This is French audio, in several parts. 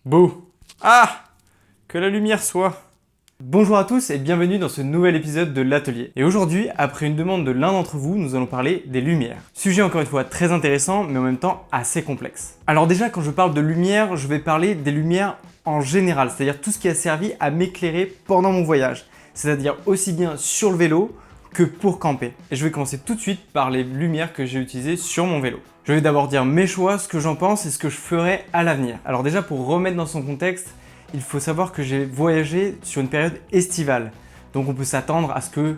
Beau. Ah! Que la lumière soit. Bonjour à tous et bienvenue dans ce nouvel épisode de l'Atelier. Et aujourd'hui, après une demande de l'un d'entre vous, nous allons parler des lumières. Sujet encore une fois très intéressant, mais en même temps assez complexe. Alors déjà, quand je parle de lumière, je vais parler des lumières en général, c'est-à-dire tout ce qui a servi à m'éclairer pendant mon voyage. C'est-à-dire aussi bien sur le vélo que pour camper. Et je vais commencer tout de suite par les lumières que j'ai utilisées sur mon vélo. Je vais d'abord dire mes choix, ce que j'en pense et ce que je ferai à l'avenir. Alors déjà, pour remettre dans son contexte, il faut savoir que j'ai voyagé sur une période estivale. Donc on peut s'attendre à ce que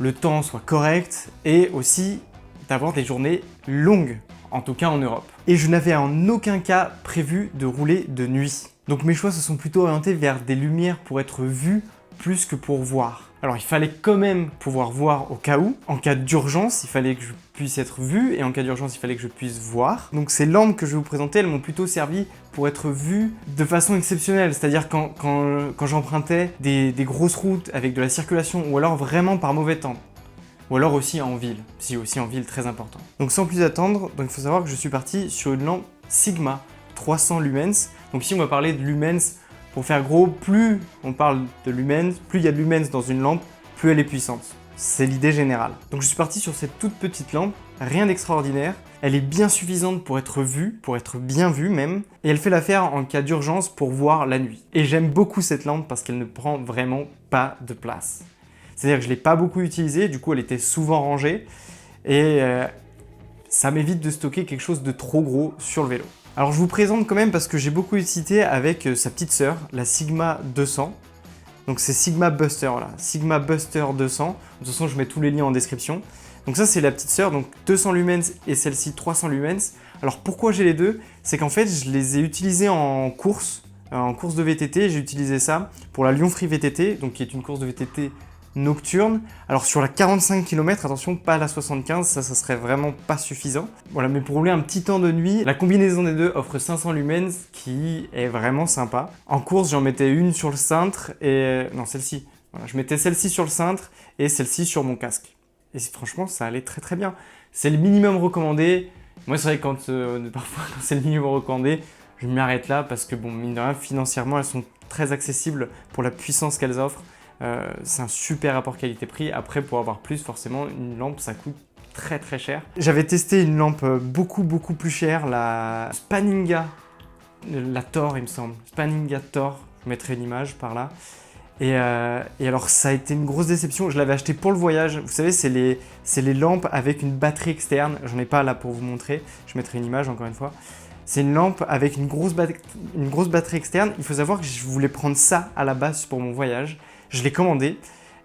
le temps soit correct et aussi d'avoir des journées longues, en tout cas en Europe. Et je n'avais en aucun cas prévu de rouler de nuit. Donc mes choix se sont plutôt orientés vers des lumières pour être vues plus que pour voir. Alors il fallait quand même pouvoir voir au cas où. En cas d'urgence, il fallait que je puisse être vu et en cas d'urgence, il fallait que je puisse voir. Donc ces lampes que je vais vous présenter, elles m'ont plutôt servi pour être vues de façon exceptionnelle. C'est-à-dire quand j'empruntais des grosses routes avec de la circulation ou alors vraiment par mauvais temps. Ou alors aussi en ville, si aussi en ville, très important. Donc sans plus attendre, donc il faut savoir que je suis parti sur une lampe Sigma 300 lumens. Donc ici on va parler de lumens. Pour faire gros, plus on parle de lumens, plus il y a de lumens dans une lampe, plus elle est puissante. C'est l'idée générale. Donc je suis parti sur cette toute petite lampe, rien d'extraordinaire. Elle est bien suffisante pour être vue, pour être bien vue même, et elle fait l'affaire en cas d'urgence pour voir la nuit. Et j'aime beaucoup cette lampe parce qu'elle ne prend vraiment pas de place. C'est-à-dire que je ne l'ai pas beaucoup utilisée, du coup elle était souvent rangée, et ça m'évite de stocker quelque chose de trop gros sur le vélo. Alors je vous présente quand même parce que j'ai beaucoup hésité avec sa petite sœur, la Sigma 200. Donc c'est Sigma Buster, là, Sigma Buster 200. De toute façon, je mets tous les liens en description. Donc ça, c'est la petite sœur, donc 200 lumens et celle-ci 300 lumens. Alors pourquoi j'ai les deux? C'est qu'en fait, je les ai utilisés en course de VTT. J'ai utilisé ça pour la Lyon Free VTT, donc qui est une course de VTT nocturne. Alors sur la 45 km, attention, pas la 75, ça serait vraiment pas suffisant. Voilà, mais pour rouler un petit temps de nuit, la combinaison des deux offre 500 lumens qui est vraiment sympa. En course, j'en mettais une sur le cintre et... non, celle-ci. Voilà, je mettais celle-ci sur le cintre et celle-ci sur mon casque. Et franchement, ça allait très très bien. C'est le minimum recommandé. Moi, c'est vrai que parfois, quand c'est le minimum recommandé, je m'arrête là parce que, bon, mine de rien, financièrement, elles sont très accessibles pour la puissance qu'elles offrent. C'est un super rapport qualité-prix. Après, pour avoir plus, forcément, une lampe, ça coûte très très cher. J'avais testé une lampe beaucoup plus chère, la Spanninga, la Thor, il me semble. Spanninga Thor, je mettrai une image par là. Et alors, ça a été une grosse déception. Je l'avais acheté pour le voyage. Vous savez, c'est les lampes avec une batterie externe. J'en ai pas là pour vous montrer. Je mettrai une image encore une fois. C'est une lampe avec une grosse batterie externe. Il faut savoir que je voulais prendre ça à la base pour mon voyage. Je l'ai commandé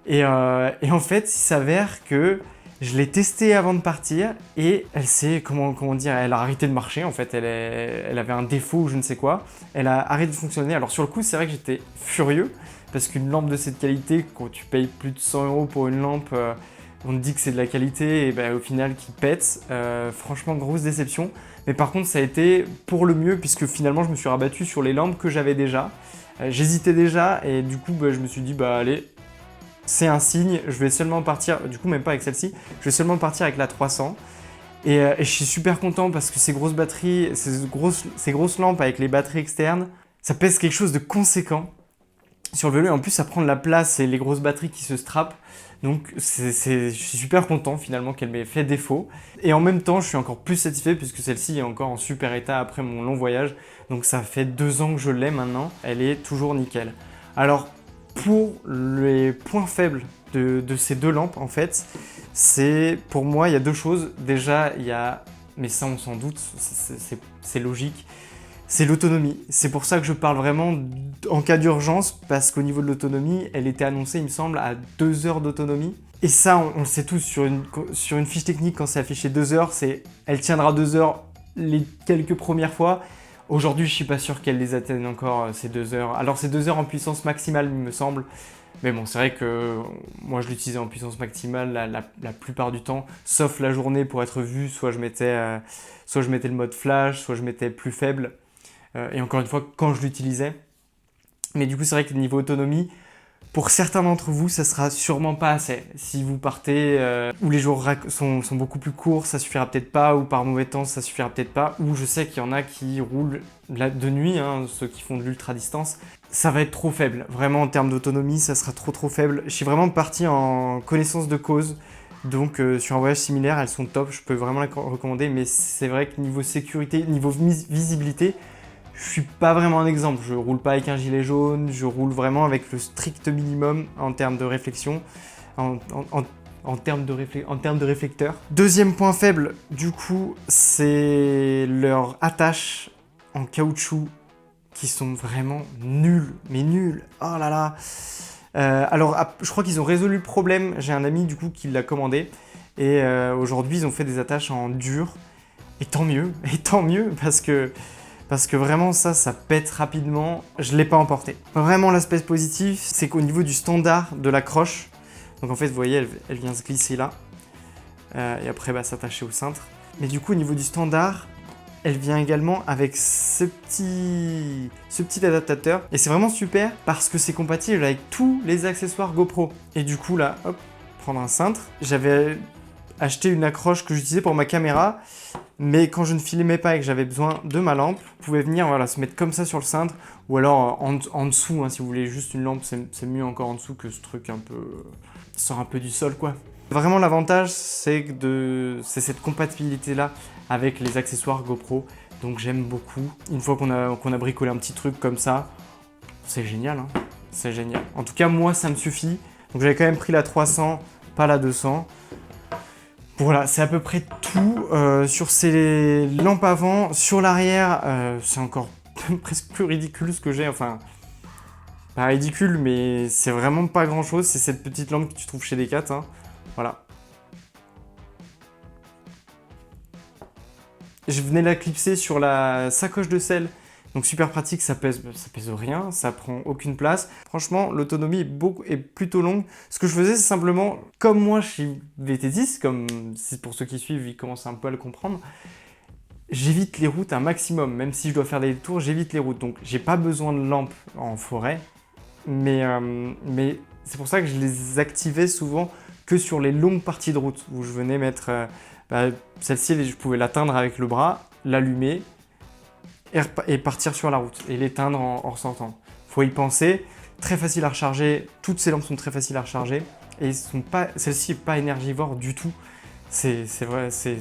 et en fait, il s'avère que je l'ai testé avant de partir et elle s'est, comment dire, elle a arrêté de marcher en fait. Elle avait un défaut ou je ne sais quoi. Elle a arrêté de fonctionner. Alors sur le coup, c'est vrai que j'étais furieux parce qu'une lampe de cette qualité, quand tu payes plus de 100 € pour une lampe, on te dit que c'est de la qualité et ben, au final qui pète. Franchement, grosse déception. Mais par contre, ça a été pour le mieux puisque finalement, je me suis rabattu sur les lampes que j'avais déjà. J'hésitais déjà et du coup, je me suis dit, allez, c'est un signe, je vais seulement partir, du coup même pas avec celle-ci, je vais seulement partir avec la 300. Et je suis super content parce que ces grosses batteries, ces grosses lampes avec les batteries externes, ça pèse quelque chose de conséquent sur le vélo et en plus ça prend de la place et les grosses batteries qui se strappent. Donc je suis super content finalement qu'elle m'ait fait défaut. Et en même temps je suis encore plus satisfait puisque celle-ci est encore en super état après mon long voyage. Donc ça fait 2 ans que je l'ai maintenant, elle est toujours nickel. Alors pour les points faibles de ces deux lampes en fait, c'est pour moi il y a deux choses. Déjà il y a, mais ça on s'en doute, c'est logique. C'est l'autonomie. C'est pour ça que je parle vraiment en cas d'urgence, parce qu'au niveau de l'autonomie, elle était annoncée, il me semble, à 2 heures d'autonomie. Et ça, on le sait tous, sur une fiche technique, quand c'est affiché 2 heures, elle tiendra 2 heures les quelques premières fois. Aujourd'hui, je suis pas sûr qu'elle les atteigne encore, ces 2 heures. Alors, c'est 2 heures en puissance maximale, il me semble. Mais bon, c'est vrai que moi, je l'utilisais en puissance maximale la plupart du temps, sauf la journée pour être vu. Soit je mettais le mode flash, soit je mettais plus faible. Et encore une fois, quand je l'utilisais. Mais du coup, c'est vrai que niveau autonomie, Pour certains d'entre vous, ça sera sûrement pas assez. Si vous partez où les jours sont beaucoup plus courts, ça suffira peut-être pas, ou par mauvais temps, ça suffira peut-être pas, ou je sais qu'il y en a qui roulent de nuit, hein, ceux qui font de l'ultra-distance, ça va être trop faible. Vraiment, en termes d'autonomie, ça sera trop faible. Je suis vraiment parti en connaissance de cause, donc sur un voyage similaire, elles sont top, je peux vraiment les recommander, mais c'est vrai que niveau sécurité, niveau visibilité, je suis pas vraiment un exemple, je roule pas avec un gilet jaune, je roule vraiment avec le strict minimum en termes de réflexion, en termes de réflecteur. Deuxième point faible, du coup, c'est leurs attaches en caoutchouc qui sont vraiment nulles, mais nulles, oh là là. Alors, je crois qu'ils ont résolu le problème, j'ai un ami du coup qui l'a commandé, et aujourd'hui ils ont fait des attaches en dur, et tant mieux parce que vraiment ça pète rapidement, je ne l'ai pas emporté. Vraiment l'aspect positif, c'est qu'au niveau du standard de l'accroche, donc en fait vous voyez elle vient se glisser là, et après s'attacher au cintre. Mais du coup au niveau du standard, elle vient également avec ce petit adaptateur, et c'est vraiment super parce que c'est compatible avec tous les accessoires GoPro. Et du coup là, hop, prendre un cintre, j'avais acheté une accroche que j'utilisais pour ma caméra, mais quand je ne filmais pas et que j'avais besoin de ma lampe, vous pouvez venir se mettre comme ça sur le cintre, ou alors en dessous, hein, si vous voulez juste une lampe, c'est mieux encore en dessous que ce truc un peu... sort un peu du sol quoi. Vraiment l'avantage c'est cette compatibilité-là avec les accessoires GoPro, donc j'aime beaucoup. Une fois qu'on a bricolé un petit truc comme ça, c'est génial, hein, c'est génial. En tout cas moi ça me suffit, donc j'avais quand même pris la 300, pas la 200. Voilà, c'est à peu près tout sur ces lampes avant. Sur l'arrière, c'est encore presque plus ridicule ce que j'ai. Enfin, pas ridicule, mais c'est vraiment pas grand chose. C'est cette petite lampe que tu trouves chez Decat. Hein. Voilà. Je venais la clipser sur la sacoche de selle. Donc super pratique, ça pèse rien, ça prend aucune place. Franchement, l'autonomie est plutôt longue. Ce que je faisais, c'est simplement, comme moi je suis VT10, comme pour ceux qui suivent, ils commencent un peu à le comprendre, j'évite les routes un maximum. Même si je dois faire des tours, j'évite les routes. Donc j'ai pas besoin de lampe en forêt, mais c'est pour ça que je les activais souvent que sur les longues parties de route, où je venais mettre... celle-ci, je pouvais l'atteindre avec le bras, l'allumer, et partir sur la route et l'éteindre en ressortant. Faut y penser, très facile à recharger, toutes ces lampes sont très faciles à recharger et celle-ci n'est pas énergivore du tout. C'est vrai, c'est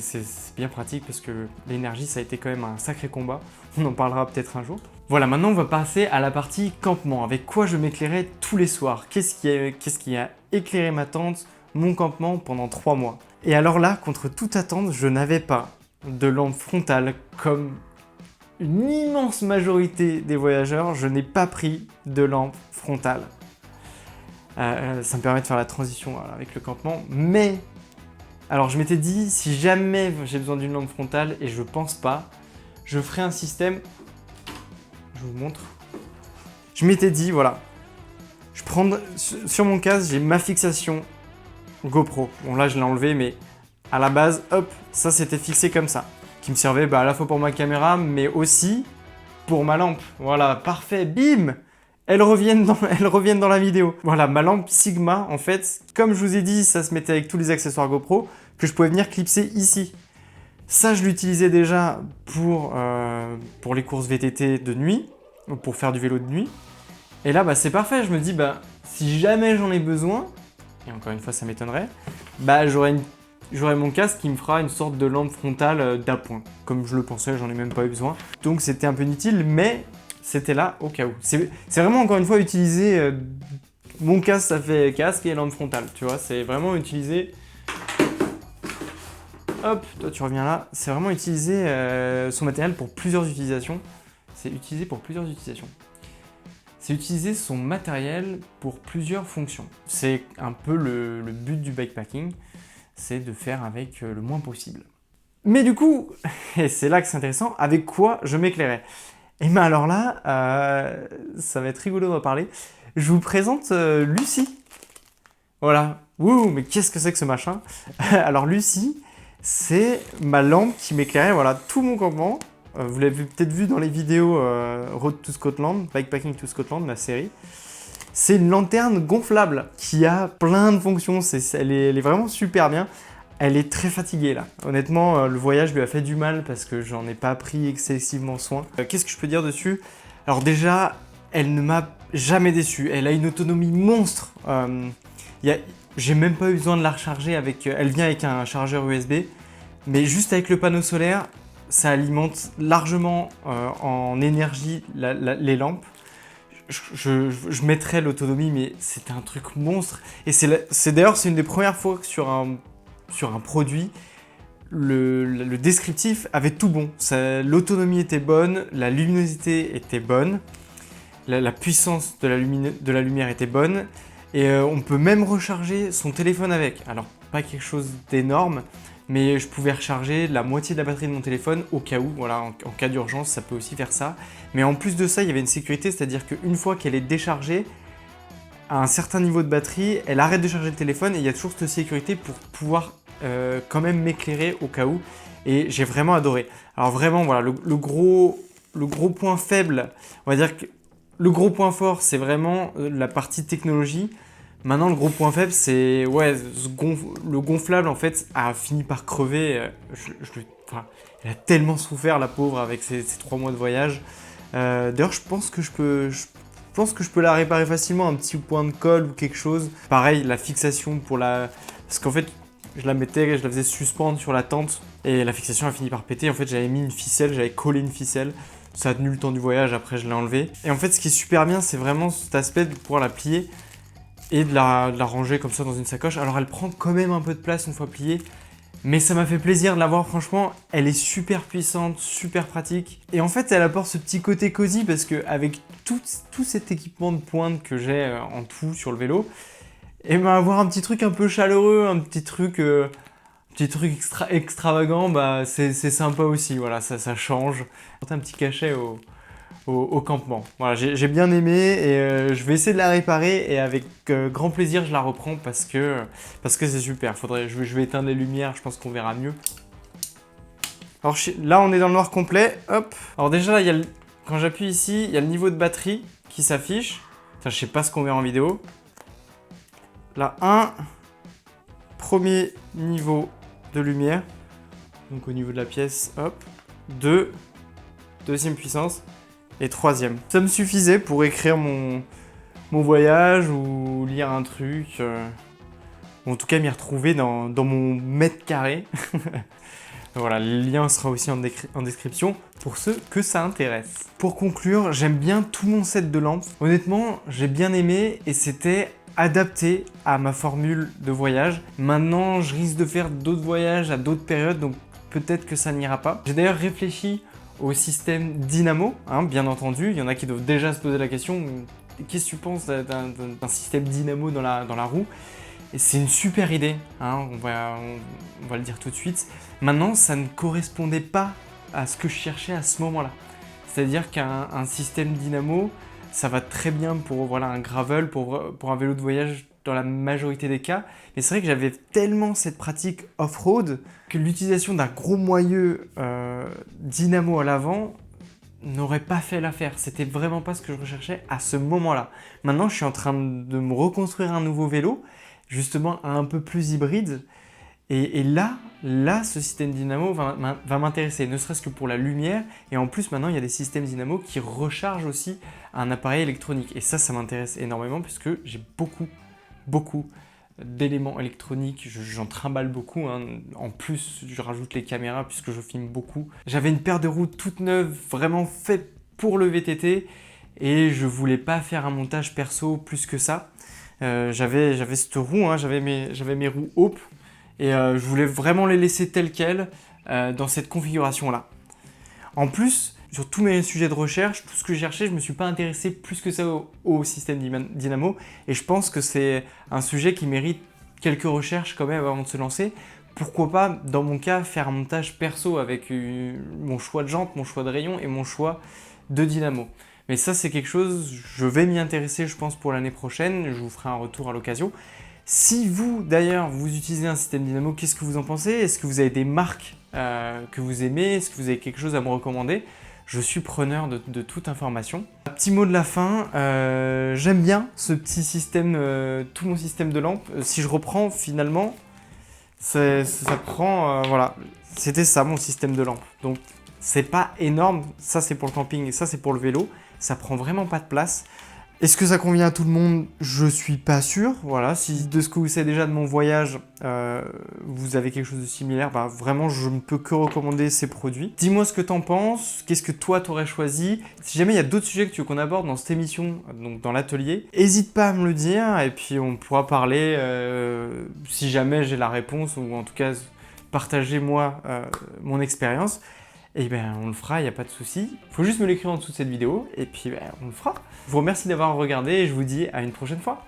bien pratique parce que l'énergie ça a été quand même un sacré combat, on en parlera peut-être un jour. Voilà, maintenant on va passer à la partie campement, avec quoi je m'éclairais tous les soirs. Qu'est-ce qui a éclairé ma tente, mon campement pendant 3 mois. Et alors là, contre toute attente, je n'avais pas de lampe frontale comme une immense majorité des voyageurs, je n'ai pas pris de lampe frontale. Ça me permet de faire la transition avec le campement, mais... Alors je m'étais dit, si jamais j'ai besoin d'une lampe frontale, et je pense pas, je ferai un système... Je vous montre. Je m'étais dit, voilà, sur mon casque, j'ai ma fixation GoPro. Bon là je l'ai enlevé, mais à la base, hop, ça c'était fixé comme ça. Qui me servait à la fois pour ma caméra, mais aussi pour ma lampe. Voilà, parfait, bim! Elles reviennent dans la vidéo. Voilà, ma lampe Sigma, en fait, comme je vous ai dit, ça se mettait avec tous les accessoires GoPro, que je pouvais venir clipser ici. Ça, je l'utilisais déjà pour les courses VTT de nuit, ou pour faire du vélo de nuit. Et là, c'est parfait, je me dis, si jamais j'en ai besoin, et encore une fois, ça m'étonnerait, j'aurai mon casque qui me fera une sorte de lampe frontale d'appoint. Comme je le pensais, j'en ai même pas eu besoin. Donc c'était un peu inutile, mais c'était là au cas où. C'est vraiment encore une fois utiliser... mon casque, ça fait casque et lampe frontale, tu vois. C'est vraiment utiliser... Hop, toi tu reviens là. C'est vraiment utiliser son matériel pour plusieurs utilisations. C'est utiliser pour plusieurs utilisations. C'est utiliser son matériel pour plusieurs fonctions. C'est un peu le but du bikepacking. C'est de faire avec le moins possible. Mais du coup, et c'est là que c'est intéressant, avec quoi je m'éclairais. Et bien alors là, ça va être rigolo d'en parler. Je vous présente Lucie. Voilà. Wouh, mais qu'est-ce que c'est que ce machin? Alors Lucie, c'est ma lampe qui m'éclairait, voilà, tout mon campement. Vous l'avez peut-être vu dans les vidéos Road to Scotland, Bikepacking to Scotland, la série. C'est une lanterne gonflable qui a plein de fonctions, elle est vraiment super bien. Elle est très fatiguée là. Honnêtement, le voyage lui a fait du mal parce que j'en ai pas pris excessivement soin. Qu'est-ce que je peux dire dessus? Alors déjà, elle ne m'a jamais déçu. Elle a une autonomie monstre. J'ai même pas eu besoin de la recharger elle vient avec un chargeur USB, mais juste avec le panneau solaire, ça alimente largement en énergie les lampes. Je mettrais l'autonomie, mais c'est un truc monstre. Et d'ailleurs, c'est une des premières fois que sur un produit, le descriptif avait tout bon. L'autonomie était bonne, la luminosité était bonne, la puissance de la lumière était bonne, et on peut même recharger son téléphone avec. Alors, pas quelque chose d'énorme, mais je pouvais recharger la moitié de la batterie de mon téléphone au cas où, voilà, en cas d'urgence, ça peut aussi faire ça. Mais en plus de ça, il y avait une sécurité, c'est-à-dire qu'une fois qu'elle est déchargée, à un certain niveau de batterie, elle arrête de charger le téléphone et il y a toujours cette sécurité pour pouvoir quand même m'éclairer au cas où. Et j'ai vraiment adoré. Alors vraiment, voilà, le gros point faible, on va dire que le gros point fort, c'est vraiment la partie technologie. Maintenant, le gros point faible, c'est le gonflable, en fait, a fini par crever. Elle a tellement souffert, la pauvre, avec ses 3 mois de voyage. D'ailleurs, je pense que je peux la réparer facilement, un petit point de colle ou quelque chose. Pareil, la fixation parce qu'en fait, je la faisais suspendre sur la tente et la fixation a fini par péter. En fait, j'avais collé une ficelle. Ça a tenu le temps du voyage, après je l'ai enlevé. Et en fait, ce qui est super bien, c'est vraiment cet aspect de pouvoir la plier et de la ranger comme ça dans une sacoche. Alors, elle prend quand même un peu de place une fois pliée, mais ça m'a fait plaisir de l'avoir, franchement. Elle est super puissante, super pratique. Et en fait, elle apporte ce petit côté cosy parce qu'avec tout cet équipement de pointe que j'ai en tout sur le vélo, et ben avoir un petit truc un peu chaleureux, un petit truc extravagant, bah c'est sympa aussi. Voilà, ça change. Un petit cachet au campement. Voilà, j'ai bien aimé et je vais essayer de la réparer et avec grand plaisir je la reprends parce que c'est super. Je vais éteindre les lumières, je pense qu'on verra mieux. Alors là on est dans le noir complet, hop. Alors déjà là, quand j'appuie ici, il y a le niveau de batterie qui s'affiche. Enfin, je sais pas ce qu'on verra en vidéo. Là, premier niveau de lumière, donc au niveau de la pièce, hop. 2, deuxième puissance. Et 3e. Ça me suffisait pour écrire mon voyage ou lire un truc. Ou en tout cas m'y retrouver dans mon mètre carré. Voilà, le lien sera aussi en description pour ceux que ça intéresse. Pour conclure, j'aime bien tout mon set de lampes. Honnêtement, j'ai bien aimé et c'était adapté à ma formule de voyage. Maintenant, je risque de faire d'autres voyages à d'autres périodes, donc peut-être que ça n'ira pas. J'ai d'ailleurs réfléchi au système dynamo, hein, bien entendu. Il y en a qui doivent déjà se poser la question, qu'est-ce que tu penses d'un système dynamo dans la roue? Et c'est une super idée, hein, on va le dire tout de suite. Maintenant, ça ne correspondait pas à ce que je cherchais à ce moment-là. C'est-à-dire qu'un système dynamo, ça va très bien pour un gravel, pour un vélo de voyage dans la majorité des cas. Mais c'est vrai que j'avais tellement cette pratique off-road que l'utilisation d'un gros moyeu dynamo à l'avant n'aurait pas fait l'affaire. C'était vraiment pas ce que je recherchais à ce moment-là. Maintenant, je suis en train de me reconstruire un nouveau vélo, justement un peu plus hybride. Et là, ce système dynamo va m'intéresser, ne serait-ce que pour la lumière. Et en plus, maintenant, il y a des systèmes dynamo qui rechargent aussi un appareil électronique. Et ça m'intéresse énormément puisque j'ai beaucoup d'éléments électroniques. J'en trimballe beaucoup. Hein. En plus, je rajoute les caméras puisque je filme beaucoup. J'avais une paire de roues toute neuve, vraiment faite pour le VTT. Et je voulais pas faire un montage perso plus que ça. J'avais cette roue, hein, j'avais mes roues Hope. Et je voulais vraiment les laisser telles quelles dans cette configuration-là. En plus, sur tous mes sujets de recherche, tout ce que j'ai cherché, je ne me suis pas intéressé plus que ça au système dynamo. Et je pense que c'est un sujet qui mérite quelques recherches quand même avant de se lancer. Pourquoi pas, dans mon cas, faire un montage perso avec mon choix de jantes, mon choix de rayon et mon choix de dynamo. Mais ça, c'est quelque chose, je vais m'y intéresser, je pense, pour l'année prochaine. Je vous ferai un retour à l'occasion. Si vous, d'ailleurs, vous utilisez un système dynamo, qu'est-ce que vous en pensez? Est-ce que vous avez des marques que vous aimez? Est-ce que vous avez quelque chose à me recommander? je suis preneur de toute information. Un petit mot de la fin, j'aime bien ce petit système, tout mon système de lampes. Si je reprends finalement, ça prend, voilà, c'était ça mon système de lampes. Donc c'est pas énorme, ça c'est pour le camping et ça c'est pour le vélo, ça prend vraiment pas de place. Est-ce que ça convient à tout le monde? Je suis pas sûr. Voilà, si de ce que vous savez déjà de mon voyage, vous avez quelque chose de similaire, bah vraiment je ne peux que recommander ces produits. Dis-moi ce que t'en penses, qu'est-ce que toi t'aurais choisi? Si jamais il y a d'autres sujets que tu veux qu'on aborde dans cette émission, donc dans l'atelier, n'hésite pas à me le dire et puis on pourra parler si jamais j'ai la réponse ou en tout cas partagez-moi mon expérience. Et ben on le fera, il n'y a pas de souci. Faut juste me l'écrire en dessous de cette vidéo et puis ben, on le fera. Je vous remercie d'avoir regardé et je vous dis à une prochaine fois.